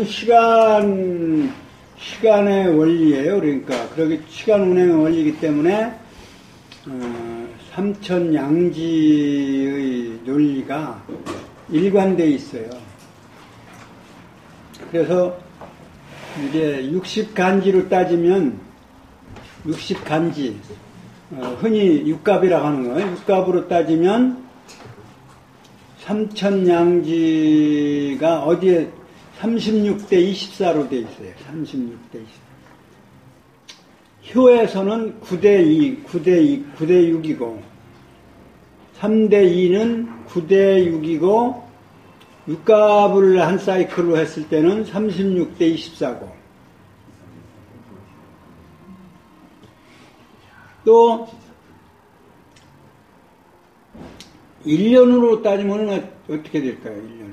이거는 시간의 원리예요. 그러니까 그렇게 시간 운행의 원리이기 때문에 삼천양지의 논리가 일관되어 있어요. 그래서 이제 60간지로 따지면 60간지, 흔히 육갑이라고 하는 거예요. 육갑으로 따지면 삼천양지가 어디에 36대 24로 되어 있어요. 36대 24. 효에서는 9대 2, 9대 6이고 3대 2는 9대 6이고 육갑을 한 사이클로 했을 때는 36대 24고 또 1년으로 따지면 어떻게 될까요? 1년.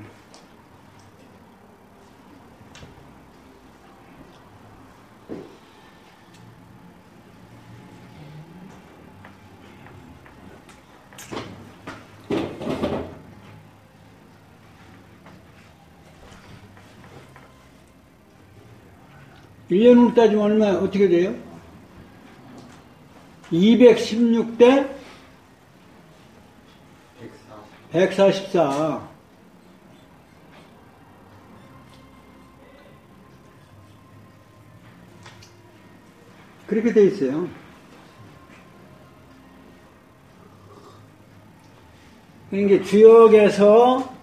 (1년으로) 따지면 얼마 어떻게 돼요? 216대 144. 그렇게 돼 있어요. 그러니까 주역에서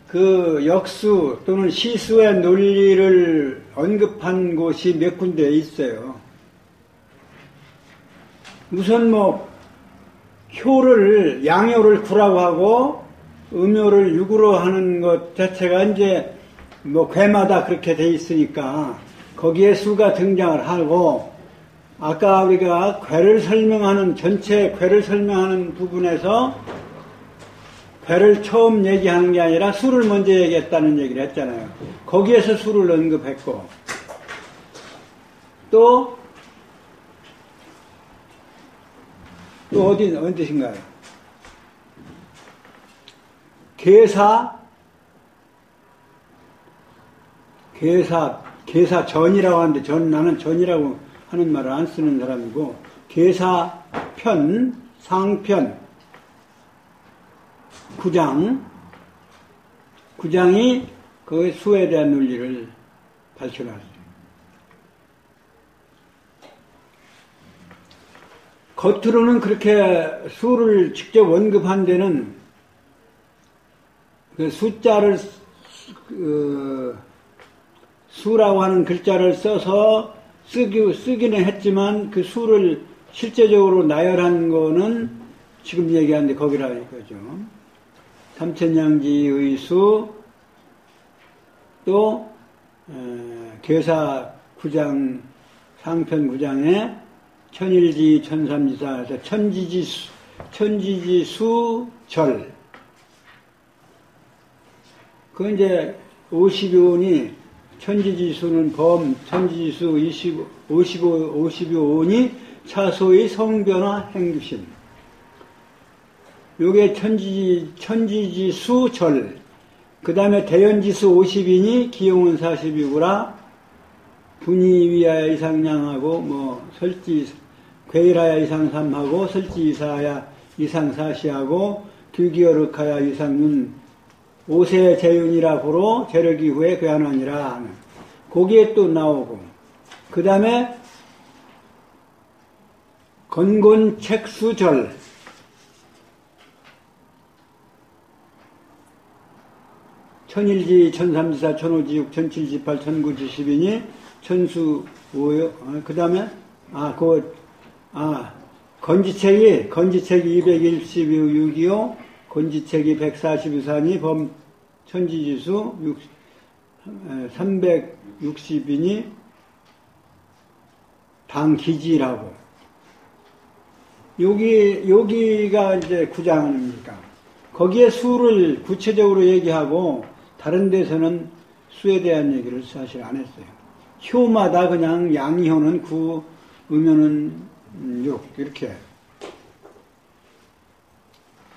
그 역수 또는 시수의 논리를 언급한 곳이 몇 군데 있어요. 우선 효를 양효를 구라고 하고 음효를 육으로 하는 것 자체가 이제 괴마다 그렇게 돼 있으니까 거기에 수가 등장을 하고 아까 우리가 괴를 설명하는 전체 괴를 설명하는 부분에서 괴를 처음 얘기하는 게 아니라 수를 먼저 얘기했다는 얘기를 했잖아요. 거기에서 수를 언급했고 또 어디신가요? 계사 전이라고 하는데 나는 전이라고 하는 말을 안 쓰는 사람이고 계사편, 상편, 구장이 그 수에 대한 논리를 밝혀놨어요. 겉으로는 그렇게 수를 직접 언급한 데는 그 숫자를 수라고 하는 글자를 써서 쓰기는 했지만 그 수를 실제적으로 나열한 거는 지금 얘기하는데 거기라 이거죠. 삼천양지의 수, 또 계사 구장, 상편 구장에 천일지, 천삼지사에서 천지지수절. 그 이제 50요원이 천지지수는 천지지수 55온이 차소의 성변화 행주심. 요게 천지지수절. 그 다음에 대연지수 50이니 기용은 40이구라. 분이 위하여 이상량하고 괴일하여 이상삼하고 설지이사하여 이상사시하고 규기어륵하여 이상윤 오세 재윤이라 고로 재력이 후에 괴한하니라 하는 거기에 또 나오고 그 다음에 건곤책수절 천일지, 천삼지사, 천오지육, 천칠지팔, 천구지십이니 천수 오요. 그 다음에 건지책이 216이요, 건지책이 142사니 범 천지지수 360이니 당기지라고. 여기가 이제 구장입니까? 거기에 수를 구체적으로 얘기하고 다른 데서는 수에 대한 얘기를 사실 안 했어요. 효마다 그냥 양효는 9, 음효는 6 이렇게.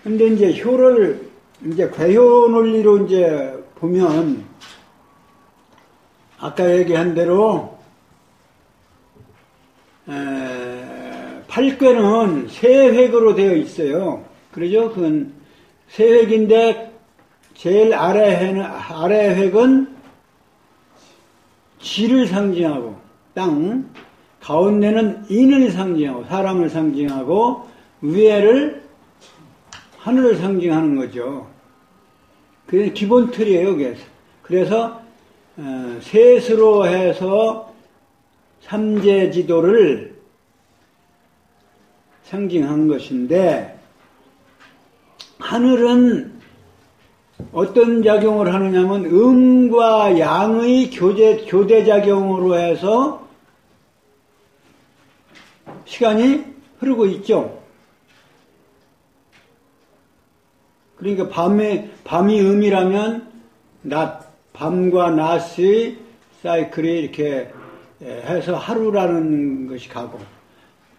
근데 이제 효를 이제 괴효 논리로 이제 보면 아까 얘기한 대로 8궤는 세 획으로 되어 있어요. 그러죠? 그건 세 획인데 제일 아래 획은 지를 상징하고 땅, 가운데는 인을 상징하고 사람을 상징하고 위에를 하늘을 상징하는 거죠. 그게 기본 틀이에요. 그래서 셋으로 해서 삼재 지도를 상징한 것인데, 하늘은 어떤 작용을 하느냐면 음과 양의 교대 작용으로 해서 시간이 흐르고 있죠. 그러니까 밤이 음이라면 밤과 낮의 사이클이 이렇게 해서 하루라는 것이 가고,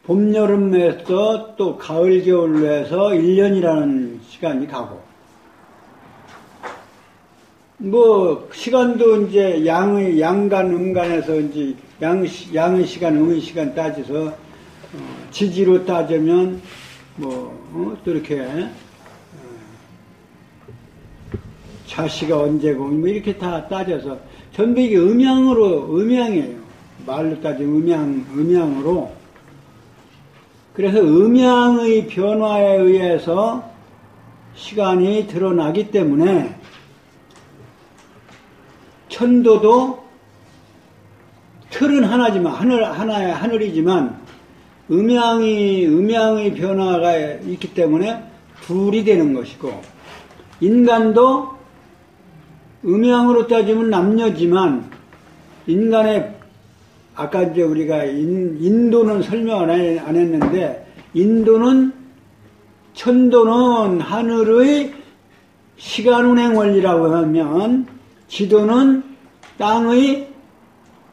봄, 여름에서 또 가을, 겨울로 해서 1년이라는 시간이 가고, 시간도 이제 양간, 음간에서 이제 양의 시간, 음의 시간 따져서, 지지로 따지면, 또 이렇게, 자시가 언제고, 이렇게 다 따져서, 전부 이게 음양이에요. 말로 따지면 음양으로. 그래서 음양의 변화에 의해서 시간이 드러나기 때문에 천도도 틀은 하나지만, 하나의 하늘이지만 음양의 변화가 있기 때문에 둘이 되는 것이고, 인간도 음양으로 따지면 남녀지만 인간의 아까 이제 우리가 인도는 설명 안 했는데, 천도는 하늘의 시간운행 원리라고 하면, 지도는 땅의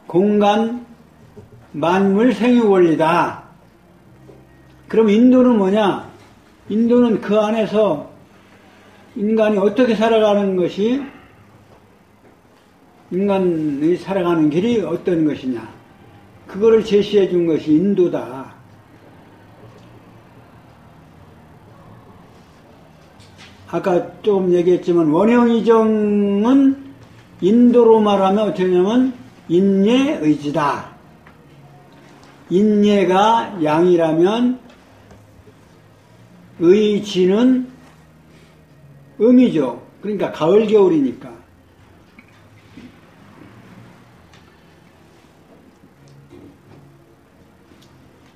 공간 만물 생육 원리다. 그럼 인도는 뭐냐? 인도는 그 안에서 인간이 어떻게 살아가는 것이, 인간이 살아가는 길이 어떤 것이냐, 그거를 제시해 준 것이 인도다. 아까 조금 얘기했지만 원형이정은 인도로 말하면 어떻게 하냐면 인예의지다. 인예가 양이라면 의지는 음이죠. 그러니까 가을 겨울이니까.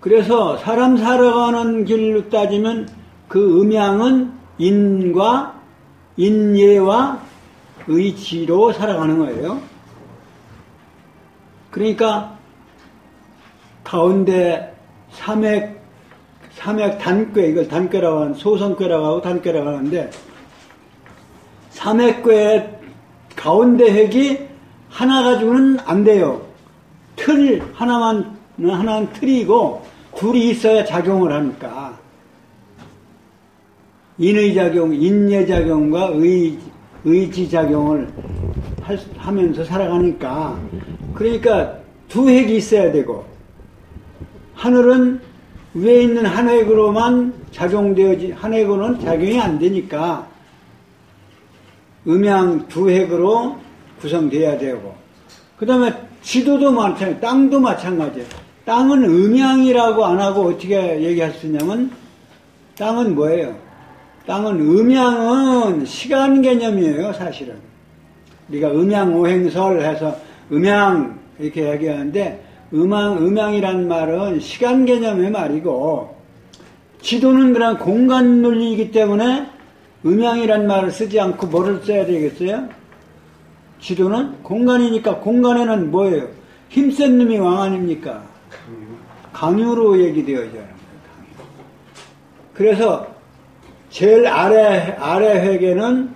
그래서 사람 살아가는 길로 따지면 그 음양은 인과 인예와 의지로 살아가는 거예요. 그러니까 가운데 삼획 단괴, 이걸 단괴라고 하는, 소성괴라고 하고 단괴라고 하는데, 삼획괴 가운데 획이 하나 가지고는 안 돼요. 하나는 틀이고 둘이 있어야 작용을 하니까. 인의 작용, 인예 작용과 의지 작용을 하면서 살아가니까. 그러니까 두 획이 있어야 되고, 하늘은 위에 있는 한 획으로만 작용되어지, 한 획으로는 작용이 안 되니까 음양 두 획으로 구성돼야 되고, 그 다음에 지도도 마찬가지예요. 땅도 마찬가지예요. 땅은 음양이라고 안 하고 어떻게 얘기할 수 있냐면, 땅은 뭐예요? 땅은, 음양은 시간 개념이에요, 사실은. 우리가 음양오행설 해서 음양 이렇게 얘기하는데, 음양이란 말은 시간 개념의 말이고, 지도는 그냥 공간 논리이기 때문에 음양이란 말을 쓰지 않고 뭐를 써야 되겠어요? 지도는 공간이니까, 공간에는 뭐예요? 힘센 놈이 왕 아닙니까? 강유로 얘기되어져요. 그래서 제일 아래 획은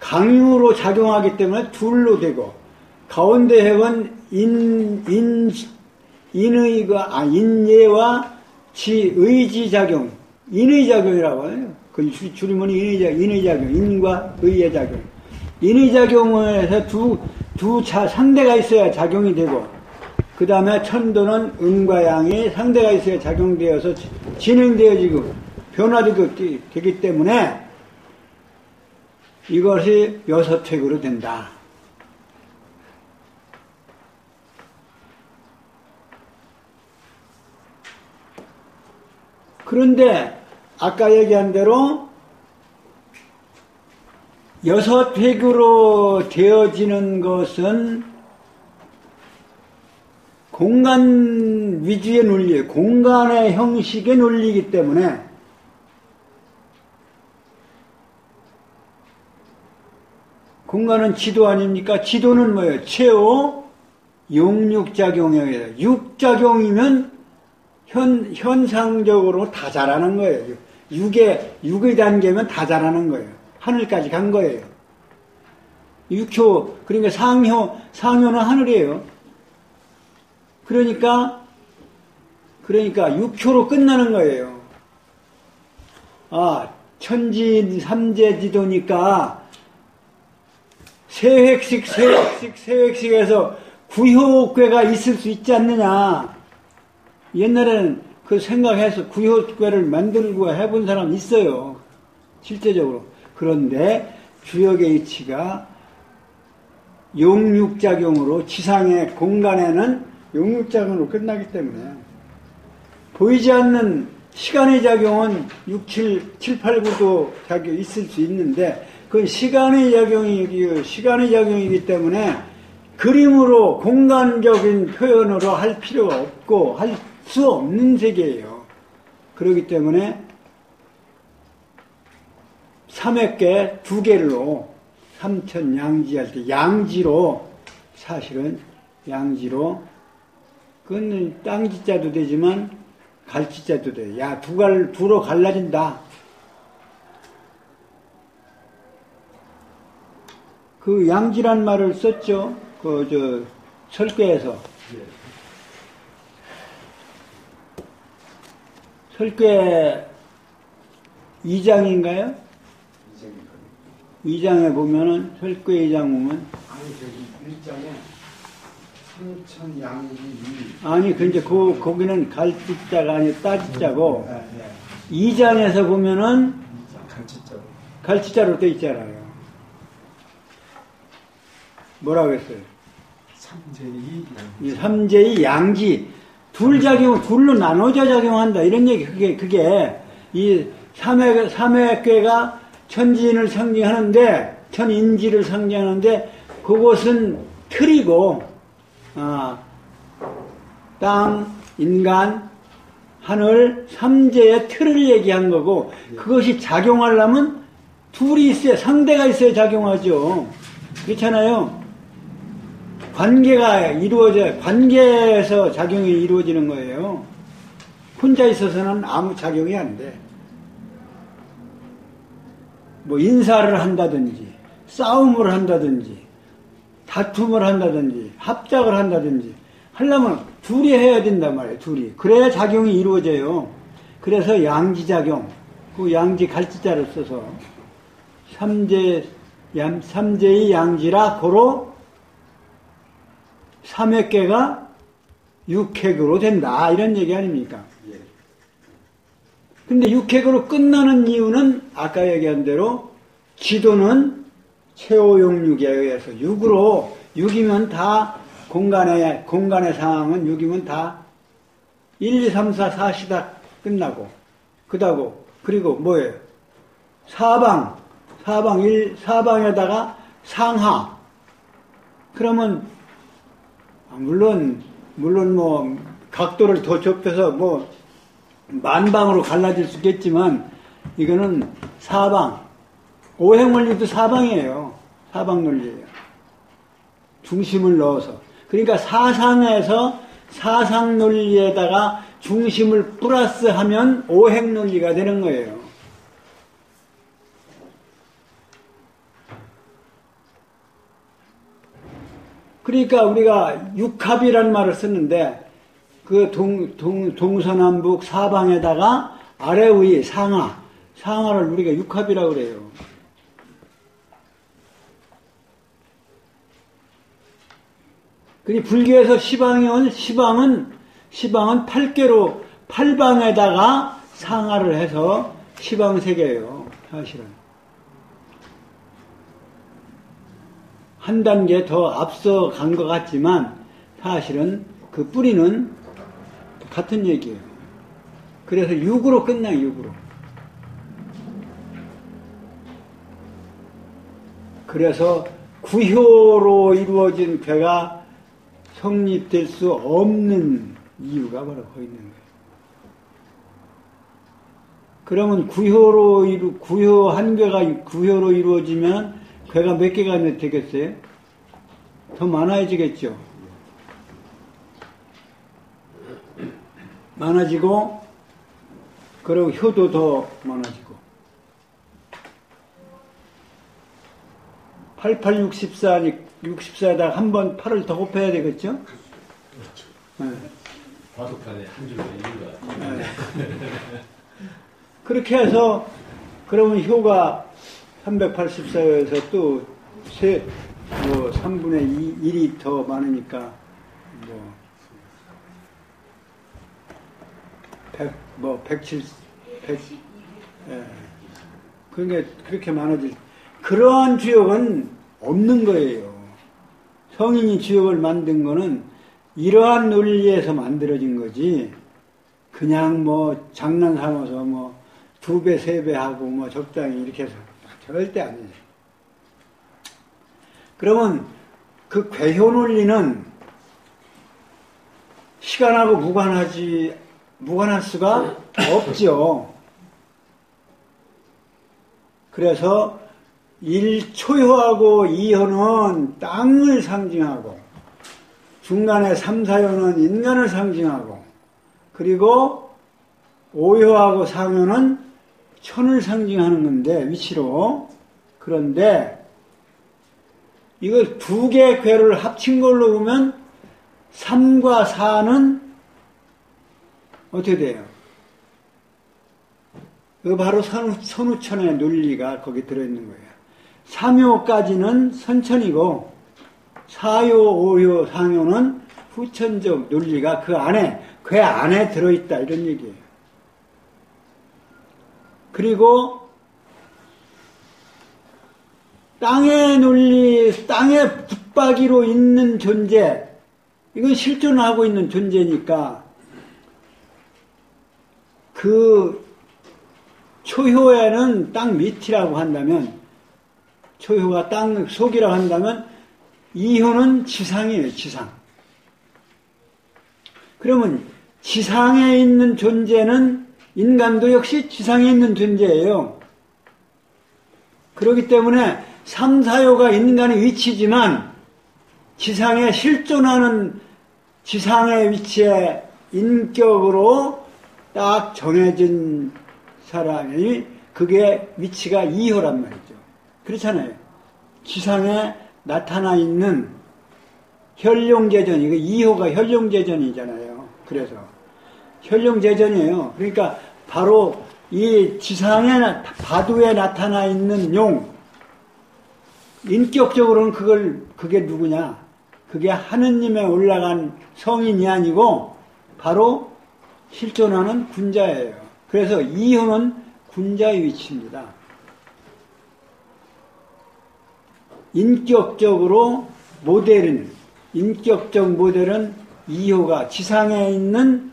강유로 작용하기 때문에 둘로 되고, 가운데 획은 인예와 의지 작용, 인의 작용이라고 해요. 그 줄이면 인의 작용, 인과 의의 작용. 인의 작용을 해서 상대가 있어야 작용이 되고, 그 다음에 천도는 음과 양이 상대가 있어야 작용되어서 진행되어지고 변화되고 되기 때문에 이것이 여섯획으로 된다. 그런데 아까 얘기한 대로 여섯획으로 되어지는 것은 공간 위주의 논리예요. 공간의 형식의 논리이기 때문에 공간은 지도 아닙니까? 지도는 뭐예요? 최후 용육작용이에요. 육작용이면 현상적으로 다 자라는 거예요. 육의 단계면 다 자라는 거예요. 하늘까지 간 거예요. 육효, 그러니까 상효는 하늘이에요. 그러니까 6효로 끝나는 거예요. 천지 삼재지도니까 세획씩 해서 구효괴가 있을 수 있지 않느냐. 옛날에는 그 생각해서 구효괴를 만들고 해본 사람 있어요. 실제적으로. 그런데 주역의 이치가 용육작용으로 지상의 공간에는 용육작용으로 끝나기 때문에 보이지 않는 시간의 작용은 6, 7, 8, 9도 작용이 있을 수 있는데 그건 시간의 작용이기 때문에 그림으로 공간적인 표현으로 할 필요가 없고 할 수 없는 세계예요. 그렇기 때문에 삼획계 두 개로 삼천양지할 때 양지로 사실은 양지로 그건 땅지자도 되지만 갈지자도 돼. 두로 갈라진다. 그 양지란 말을 썼죠. 설괴에서. 설괴 2장인가요? 2장에 보면은, 설괴 2장 보면. 아니, 저기 1장에 삼천양지. 아니, 거기는 갈지자가 아니라 따지자고. 네. 2장에서 보면은, 갈지자로 돼 있잖아요. 뭐라고 했어요? 삼재의 양지. 둘로 나눠져 작용한다. 이런 얘기, 그게, 이 삼획괴가 천지인을 상징하는데, 천인지를 상징하는데, 그것은 틀이고, 땅, 인간, 하늘, 삼재의 틀을 얘기한 거고, 그것이 작용하려면 둘이 있어야, 상대가 있어야 작용하죠. 그렇잖아요. 관계에서 작용이 이루어지는 거예요. 혼자 있어서는 아무 작용이 안 돼. 뭐, 인사를 한다든지, 싸움을 한다든지, 다툼을 한다든지, 합작을 한다든지, 하려면 둘이 해야 된단 말이에요, 둘이. 그래야 작용이 이루어져요. 그래서 양지작용, 그 양지 갈지자를 써서, 삼재의 양지라, 고로 삼획계가 육획으로 된다. 이런 얘기 아닙니까? 근데 육획으로 끝나는 이유는 아까 얘기한 대로 지도는 최후용육에 의해서 6이면 다 공간의 상황은 6이면 다 1, 2, 3, 4, 4시다 끝나고 그리고 뭐예요? 사방에다가 상하. 그러면 물론 뭐 각도를 더 좁혀서 뭐 만방으로 갈라질 수 있겠지만 이거는 사방. 오행원리도 사방이에요. 사방 논리예요. 중심을 넣어서. 그러니까 사상에서 사상 논리에다가 중심을 플러스하면 오행 논리가 되는 거예요. 그러니까 우리가 육합이라는 말을 쓰는데 그 동서남북 사방에다가 아래 위 상하를 우리가 육합이라고 그래요. 그니 불교에서 시방은 8개로, 8방에다가 상하를 해서 시방세계예요, 사실은. 한 단계 더 앞서 간 것 같지만, 사실은 그 뿌리는 같은 얘기예요. 그래서 6으로 끝나요, 6으로. 그래서 구효로 이루어진 괴가 성립될 수 없는 이유가 바로 거기 있는 거예요. 그러면 구효 한 괴가 구효로 이루어지면 괴가 몇 개가 되겠어요? 더 많아지겠죠. 많아지고, 그리고 효도 더 많아지고. 64에다가 한 번 8을 더 곱해야 되겠죠? 그렇죠. 네. 바둑판에 한 줄로 이유가. 네. 그렇게 해서, 그러면 효가 384에서 또 3분의 1이 더 많으니까, 107, 예. 그게 그렇게 많아질, 그러한 주역은 없는 거예요. 성인이 주역을 만든 거는 이러한 논리에서 만들어진 거지, 그냥 장난 삼아서 2배, 3배 하고 적당히 이렇게 해서 절대 아니에요. 그러면 그 괴효 논리는 시간하고 무관할 수가 없죠. 그래서 1초효하고 2효는 땅을 상징하고, 중간에 3, 4효는 인간을 상징하고, 그리고 5효하고 4효는 천을 상징하는 건데, 위치로. 그런데 이걸 2개의 괴를 합친 걸로 보면 3과 4는 어떻게 돼요? 그 바로 선우천의 논리가 거기 들어있는 거예요. 3효까지는 선천이고 4효, 5효, 상효는 후천적 논리가 그 안에 들어있다, 이런 얘기예요. 그리고 땅의 논리, 땅의 붙박이로 있는 존재, 이건 실존하고 있는 존재니까 그 초효에는 땅 밑이라고 한다면, 초효가 땅 속이라고 한다면 2효는 지상이에요, 지상. 그러면 지상에 있는 존재는 인간도 역시 지상에 있는 존재예요. 그렇기 때문에 3, 4효가 인간의 위치지만 지상에 실존하는 지상의 위치에 인격으로 딱 정해진 사람이, 그게 위치가 2효란 말이죠. 그렇잖아요. 지상에 나타나 있는 현룡제전, 이거 2효가 현룡제전이잖아요. 그래서 현룡제전이에요. 그러니까 바로 이 지상에, 바두에 나타나 있는 용, 인격적으로는 그게 누구냐? 그게 하느님에 올라간 성인이 아니고 바로 실존하는 군자예요. 그래서 2효는 군자의 위치입니다. 인격적 모델은 2효가 지상에 있는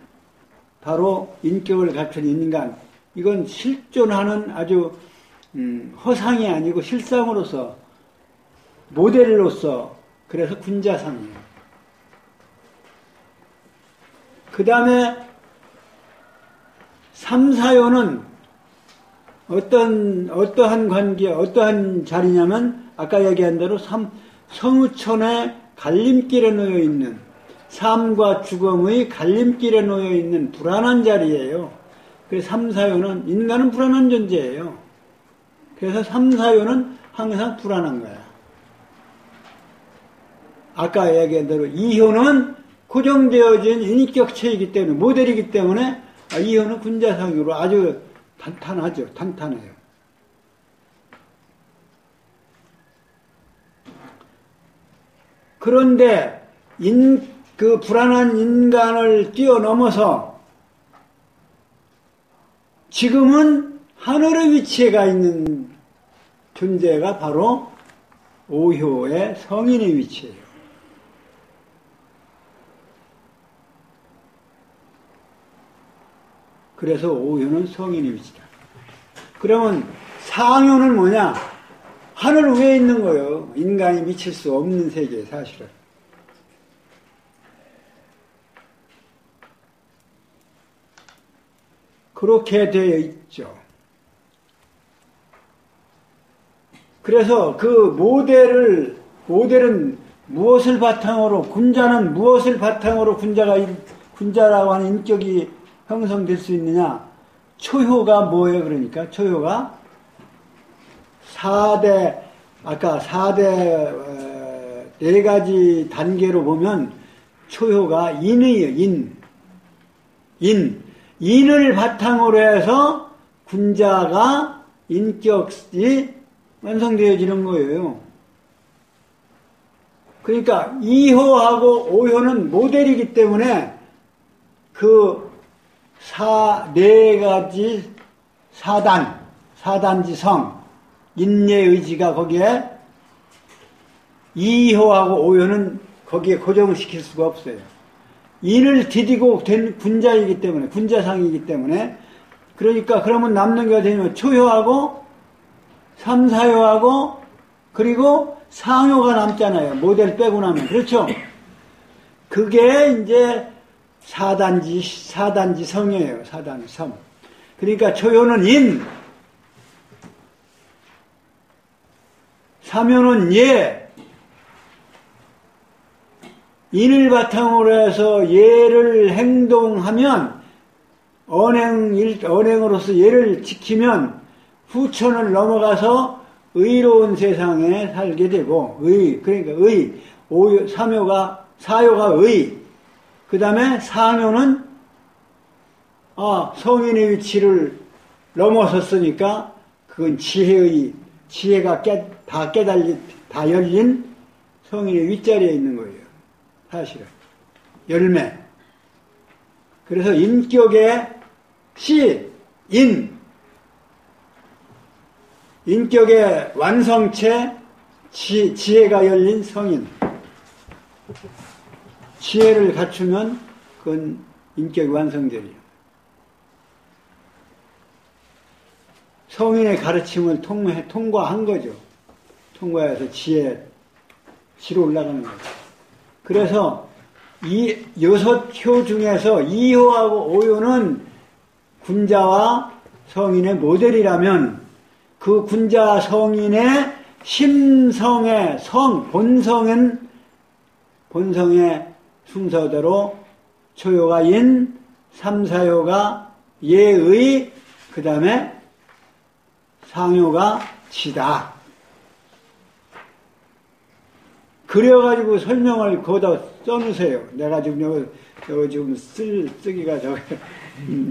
바로 인격을 갖춘 인간, 이건 실존하는 아주 허상이 아니고 실상으로서, 모델로서, 그래서 군자상이에요. 그 다음에 3, 4효는 어떠한 관계, 어떠한 자리냐면, 아까 얘기한 대로 성우천의 갈림길에 놓여 있는, 삶과 죽음의 갈림길에 놓여 있는 불안한 자리예요. 그래서 3, 4효는, 인간은 불안한 존재예요. 그래서 3, 4효는 항상 불안한 거야. 아까 얘기한 대로 2효는 고정되어진 인격체이기 때문에, 모델이기 때문에 2효는 군자상으로 아주 탄탄하죠. 탄탄해요. 그런데 그 불안한 인간을 뛰어넘어서 지금은 하늘의 위치에 가 있는 존재가 바로 오효의 성인의 위치예요. 그래서 오효는 성인의 위치다. 그러면 상효는 뭐냐? 하늘 위에 있는 거예요. 인간이 미칠 수 없는 세계, 사실은. 그렇게 되어 있죠. 그래서 그 모델은 무엇을 바탕으로, 군자는 무엇을 바탕으로 군자라고 하는 인격이 형성될 수 있느냐? 초효가 뭐예요, 그러니까? 초효가 4대, 아까 4대, 4가지 단계로 보면 초효가 인이에요, 인을 바탕으로 해서 군자가 인격이 완성되어지는 거예요. 그러니까 2효하고 5효는 모델이기 때문에 그 4가지 4단지성, 인내의지가 거기에 2효하고 5효는 거기에 고정을 시킬 수가 없어요. 인을 디디고 된 군자이기 때문에, 군자상이기 때문에, 그러니까 그러면 남는 게 어디냐면 초효하고 3, 4효하고 그리고 상효가 남잖아요. 모델 빼고 나면. 그렇죠? 그게 이제 4단지 성이에요. 4단지 성. 그러니까 초효는 인, 3효는 예, 인을 바탕으로 해서 예를 행동하면 언행으로서 예를 지키면 후천을 넘어가서 의로운 세상에 살게 되고 그러니까 4효가 의, 그 다음에 상효는 성인의 위치를 넘어섰으니까 그건 지혜가 다 열린 성인의 윗자리에 있는 거예요. 사실은 열매. 그래서 인격의 인격의 완성체, 지혜가 열린 성인. 지혜를 갖추면 그건 인격이 완성되리요. 성인의 가르침을 통과한 거죠. 통과해서 지로 올라가는 거죠. 그래서 이 6효 중에서 2효하고 5효는 군자와 성인의 모델이라면 그 군자 성인의 심성의 본성의 순서대로 초효가 인, 3, 4효가 예의, 그 다음에 상효가 지다. 그려가지고 설명을 거기다 써놓으세요. 내가 지금 여기 지금 쓰기가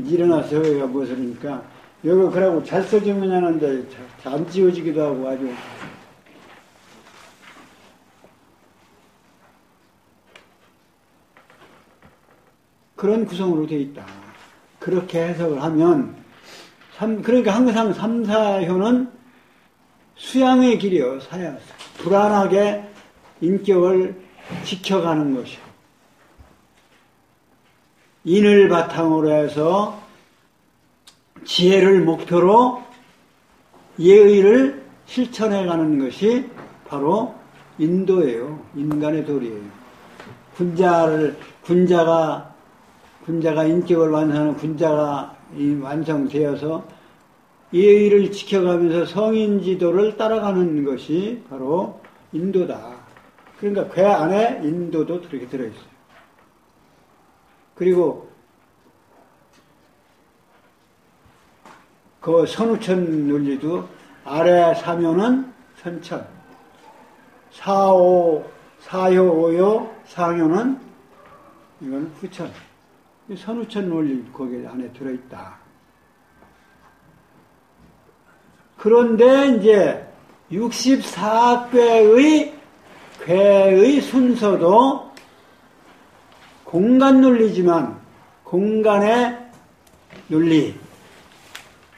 일어나서 저기가 무엇이니까 여기 그러고 잘 써지면 하는데 안 지워지기도 하고 아주. 그런 구성으로 되어 있다. 그렇게 해석을 하면 그러니까 항상 3, 4효는 수양의 길이요. 불안하게 인격을 지켜가는 것이요. 인을 바탕으로 해서 지혜를 목표로 예의를 실천해가는 것이 바로 인도예요. 인간의 도리예요. 군자가 인격을 완성하는 군자가 완성되어서 예의를 지켜가면서 성인 지도를 따라가는 것이 바로 인도다. 그러니까 그 안에 인도도 그렇게 들어있어요. 그리고 그 선우천 논리도 아래 사묘는 선천, 4효, 5효, 상효는 이건 후천. 선우천 논리 거기 안에 들어있다. 그런데 이제 64궤의 순서도 공간 논리지만 공간의 논리.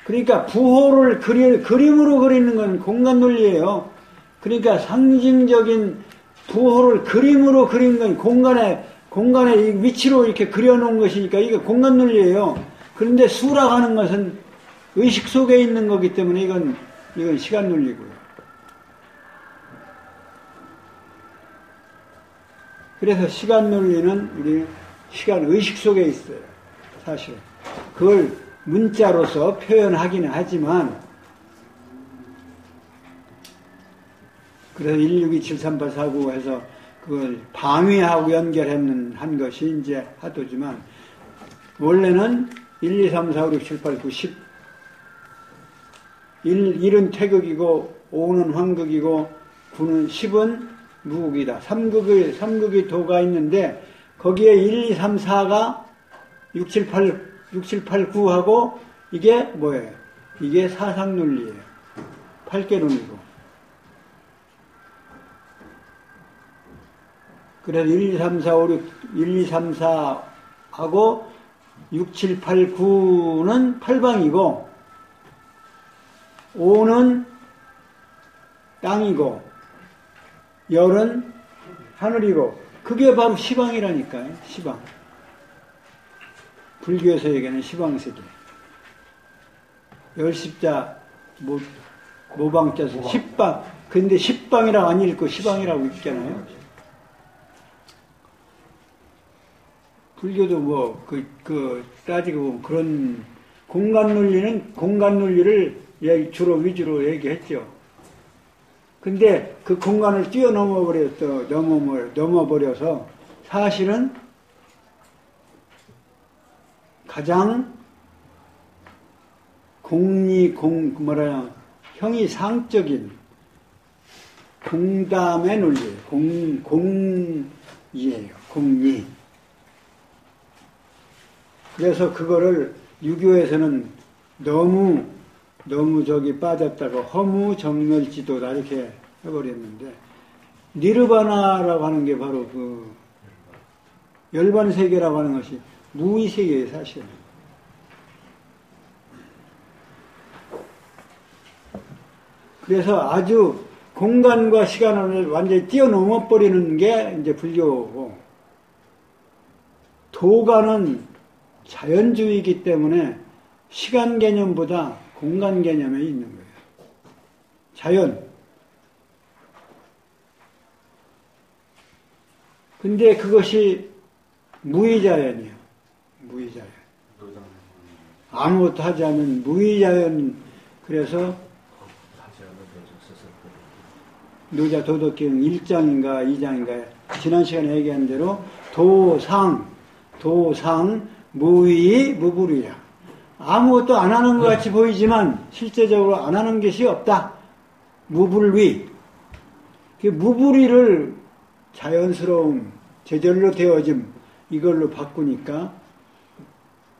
그러니까 부호를 그림으로 그리는 건 공간 논리예요. 그러니까 상징적인 부호를 그림으로 그린 건 공간의 위치로 이렇게 그려놓은 것이니까 이게 공간 논리예요. 그런데 수라고 하는 것은 의식 속에 있는 거기 때문에 이건 시간 논리고요. 그래서 시간 논리는 우리 시간 의식 속에 있어요. 사실. 그걸 문자로서 표현하기는 하지만, 그래서 162738499 해서 그걸 방위하고 연결했는 한 것이 이제 하도지만, 원래는 1, 2, 3, 4, 5, 6, 7, 8, 9, 10. 1은 태극이고, 5는 황극이고, 9는 10은 무극이다. 3극이 도가 있는데, 거기에 1, 2, 3, 4가 6, 7, 8, 9하고, 이게 뭐예요? 이게 사상논리예요. 8개론이고. 그래서 1, 2, 3, 4, 5, 6, 1, 2, 3, 4하고 6, 7, 8, 9는 8방이고 5는 땅이고 열은 하늘이고 그게 바로 시방이라니까요. 시방. 불교에서 얘기하는 시방세계. 열십자 모방자서 십방. 근데 십방이라고 안 읽고 시방이라고 읽잖아요. 불교도 따지고 보면 그런 공간 논리를 주로 위주로 얘기했죠. 근데 그 공간을 넘어버려서 사실은 가장 형이상적인 공담의 논리예요. 공이에요. 공리. 그래서 그거를 유교에서는 너무 빠졌다고 허무정멸지도다 이렇게 해버렸는데, 니르바나라고 하는 게 바로 그 열반세계라고 하는 것이 무의세계예요, 사실. 그래서 아주 공간과 시간을 완전히 뛰어넘어 버리는 게 이제 불교고, 도가는 자연주의이기 때문에 시간 개념보다 공간 개념에 있는 거예요. 자연. 근데 그것이 무의자연이에요. 무의자연. 아무것도 하지 않은 무의자연. 그래서 노자 도덕경 1장인가 2장인가 지난 시간에 얘기한 대로 도상 무의 무불이야. 아무것도 안 하는 것 같이 보이지만 실제적으로 안 하는 것이 없다. 무불위. 그 무불위를 자연스러움, 제절로 되어짐 이걸로 바꾸니까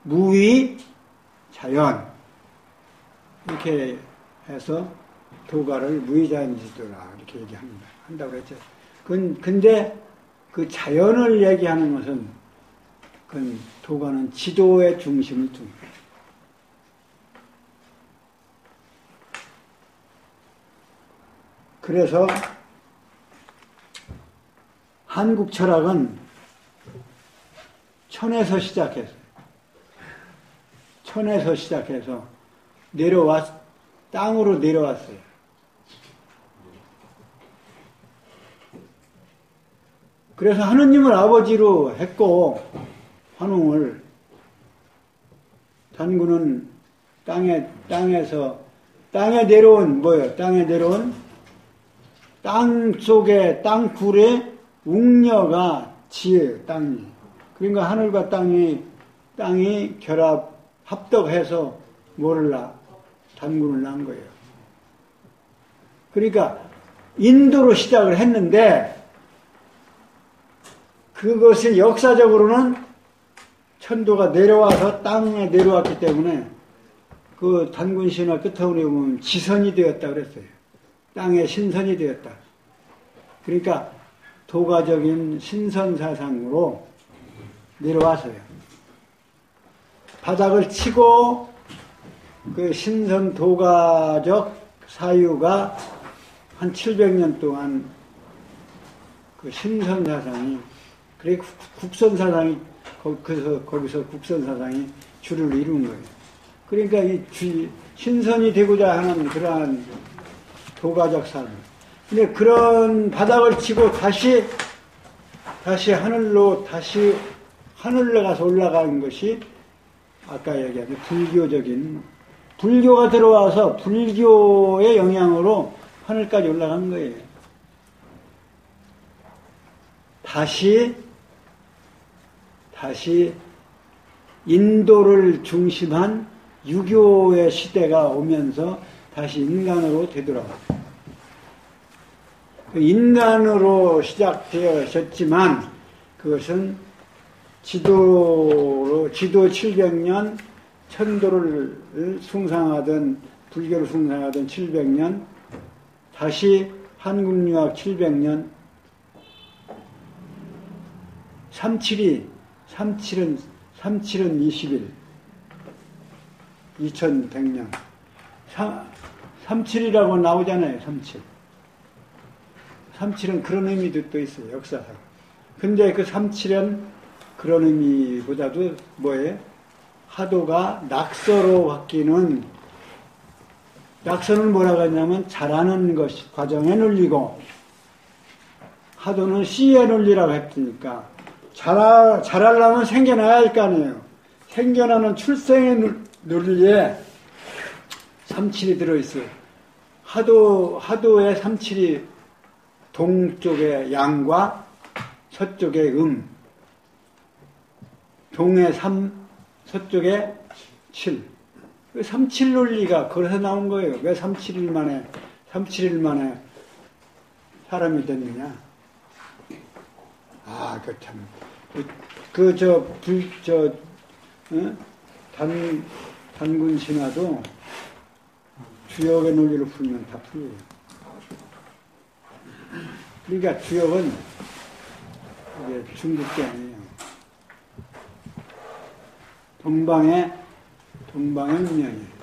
무의 자연 이렇게 해서 도가를 무의자연지도라 이렇게 한다고 그랬죠. 근데 그 자연을 얘기하는 것은 그 도가는 지도의 중심을 둔 거예요. 그래서 한국 철학은 천에서 시작해서 땅으로 내려왔어요. 그래서 하느님을 아버지로 했고, 환웅을, 단군은 땅에 내려온, 땅 속에, 땅굴에 웅녀가 지혜요, 땅이. 그러니까 하늘과 땅이 합덕해서 단군을 낳은 거예요. 그러니까 인도로 시작을 했는데, 그것이 역사적으로는 천도가 내려와서 땅에 내려왔기 때문에 그 단군신화 끝부분에 보면 지선이 되었다 그랬어요. 땅의 신선이 되었다. 그러니까 도가적인 신선 사상으로 내려와서요. 바닥을 치고 그 신선 도가적 사유가 한 700년 동안 그 신선 사상이, 그래 국선 사상이, 거기서 국선 사상이 주를 이룬 거예요. 그러니까 신선이 되고자 하는 그러한 도가적 삶. 근데 그런 바닥을 치고 다시 하늘로 가서 올라가는 것이 아까 얘기한 불교가 들어와서 불교의 영향으로 하늘까지 올라간 거예요. 다시 인도를 중심한 유교의 시대가 오면서 다시 인간으로 되돌아갔어요. 인간으로 시작되었지만 그것은 지도 700년, 천도를 숭상하던, 불교를 숭상하던 700년, 다시 한국유학 700년, 37은 20일, 2100년. 37이라고 나오잖아요, 37. 37은 그런 의미도 또 있어요, 역사상. 근데 그 37은 그런 의미보다도 뭐예요? 하도가 낙서로 바뀌는, 낙서는 뭐라고 하냐면 자라는 것, 과정의 논리고, 하도는 씨의 논리라고 했으니까, 자라려면 생겨나야 할 거 아니에요. 생겨나는 출생의 논리에 37이 들어있어요. 하도의 37이 동쪽의 양과 서쪽의 동의 3, 서쪽의 7. 37 논리가 그래서 나온 거예요. 왜 37일 만에 사람이 됐느냐. 단군 신화도 주역의 논리로 풀면 다 풀려요. 그러니까 주역은 이게 중국 게 아니에요. 동방의 문명이에요.